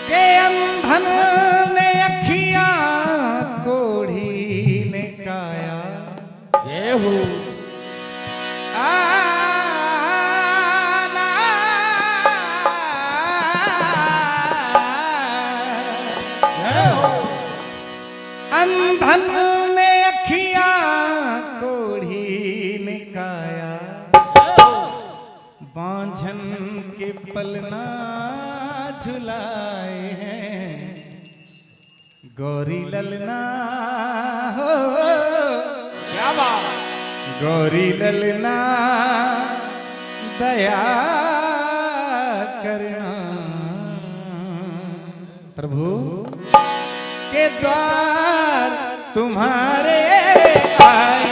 के अंधन ने अखियां कोढ़ी ने काया ये हो अंधन ने अखियां कोढ़ी ने काया बांझन के पलना झुलाए हैं गौरी ललना हो क्या बात गौरी ललना दया करना प्रभु के द्वार तुम्हारे आए